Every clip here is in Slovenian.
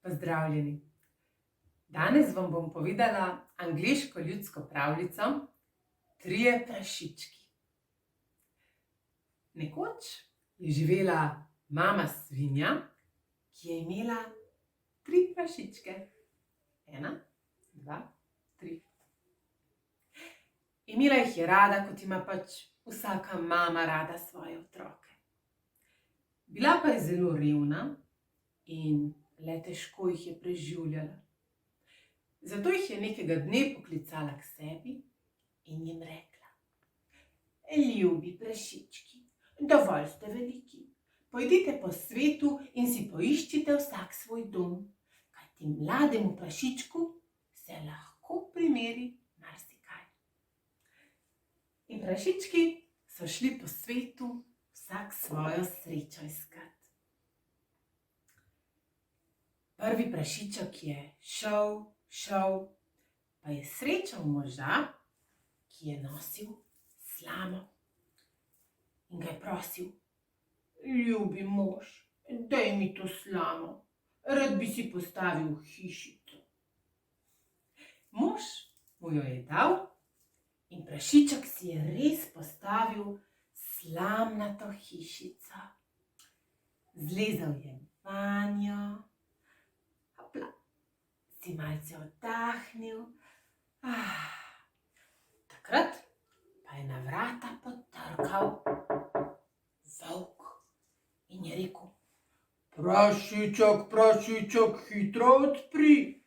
Pozdravljeni. Danes vam bom povedala angleško ljudsko pravljico Trije prašički. Nekoč je živela mama svinja, ki je imela 3 prašičke. 1, 2, 3. Imela jih je rada, kot ima pač vsaka mama rada svoje otroke. Bila pa je zelo revna in le težko jih je preživljala. Zato jih je nekega dne poklicala k sebi in jim rekla: Ljubi prašički, dovolj ste veliki. Pojdite po svetu in si poiščite vsak svoj dom, kajti mlademu prašičku se lahko primeri marsikaj. In prašički so šli po svetu vsak svojo srečo iskat. Prvi prašiček je šel, pa je srečal moža, ki je nosil slamo. In ga je prosil: Ljubi mož, daj mi to slamo, rad bi si postavil hišico. Mož mu jo je dal in prašiček si je res postavil slamnato hišico. Zlezel je vanjo, si malce oddahnil. Takrat pa je na vrata potrkal volk in je rekel: Prašiček, prašiček, hitro odpri.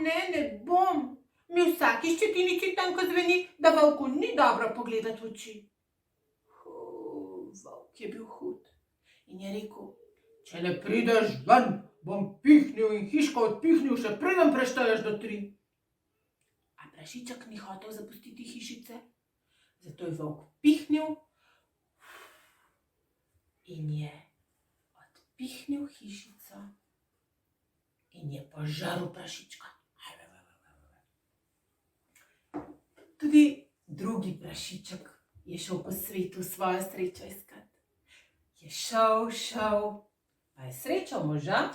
Ne bom. Mi vsaki ščetinici tanko zveni, da volku ni dobro pogledati v oči. Volk je bil hud in je rekel: Če ne prideš ven, bom pihnil in hiško odpihnil, še preden prešteješ do 3. A prašiček ni hotel zapustiti hišice, zato je volk pihnil in je odpihnil hišico in je požrl prašička. Tudi drugi prašiček je šel po svetu svojo srečo iskat. Je šel, pa je srečal moža,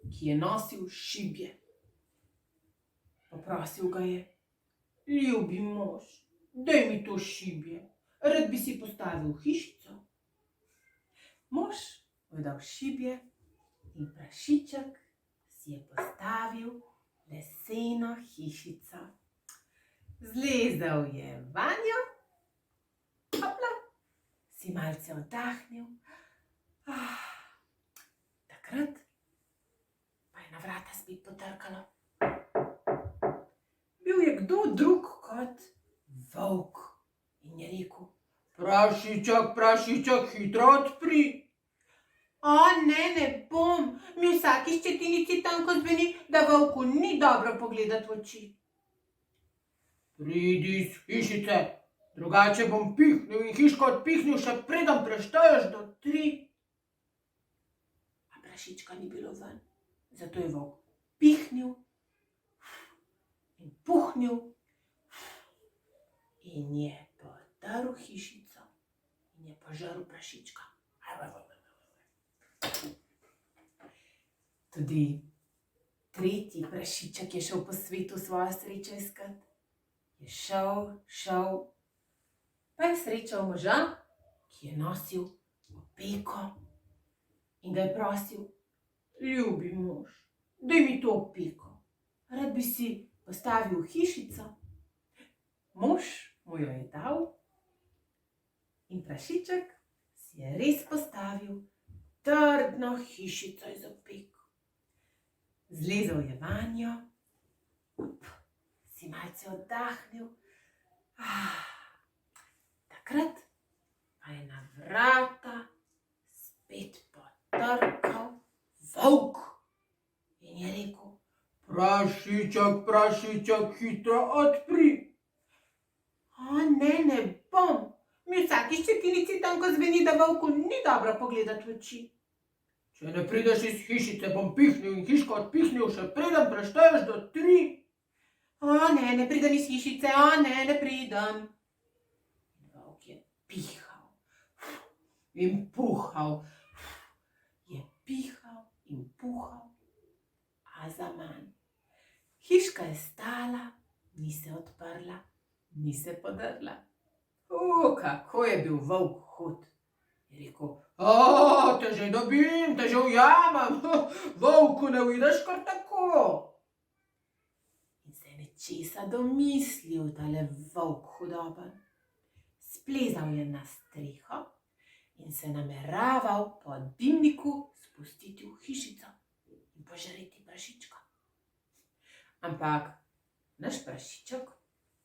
ki je nosil šibje. Poprosil ga je: Ljubi mož, daj mi to šibje, rad bi si postavil hišico. Mož mu je dal šibje in prašiček si je postavil leseno hišico. Zlezel je vanjo, si malce oddahnil. Takrat pa je na vrata spet potrkalo. Bil je kdo drug kot volk in je rekel: Prašiček, prašiček, hitro odpri. Ne bom. Mi vsaki ščetinici tanko zveni, da volku ni dobro pogledati v oči. Pridi iz hišice, drugače bom pihnil in hiško odpihnil, še preden prešteješ do 3. A prašička ni bilo ven, zato je volk pihnil in puhnil in je potrl hišico in je požrl prašička. Tudi tretji prašiček je šel po svetu svojo srečo iskat. Je šel, pa je srečal moža, ki je nosil opeko in ga je prosil: Ljubi mož, daj mi to opeko, rad bi si postavil hišico. Mož mu jo je dal in prašiček si je res postavil trdno hišico iz opek. Zlezel je vanjo, si malce oddahnil. Takrat pa je na vrata spet potrkal volk in je rekel: Prašiček, prašiček, hitro odpri. Ne bom. Mi vsaki ščetinici tanko zveni, da volku ni dobro pogledati v oči. Če ne prideš iz hišice, bom pihnil in hiško odpihnil, še preden prešteješ do 3. Ne pridem iz hišice, ne pridem. Volk je pihal in puhal, je pihal in puhal, a zaman. Hiška je stala, ni se odprla, ni se podrla. Kako je bil volk hud. Je rekel, te že dobim, te že ujamem, volku ne uideš kar tako. In se je nečesa domislil tale volk hudoben. Splezal je na streho in se nameraval po dimniku spustiti v hišico in požreti prašička. Ampak naš prašiček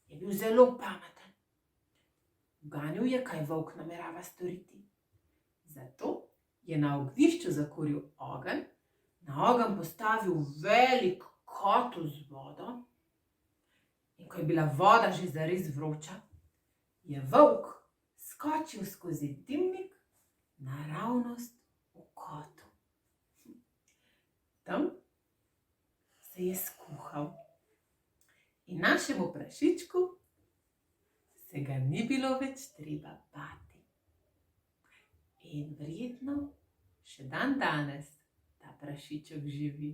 je bil zelo pameten. Uganil je, kaj volk namerava storiti. Zato je na ognjišču zakuril ogenj, na ogenj postavil velik kotel z vodo in ko je bila voda že zares vroča, je volk skočil skozi dimnik naravnost v kotel. Tam se je skuhal in našemu prašičku se ga ni bilo več treba bati. In verjetno še dan danes ta prašiček živi.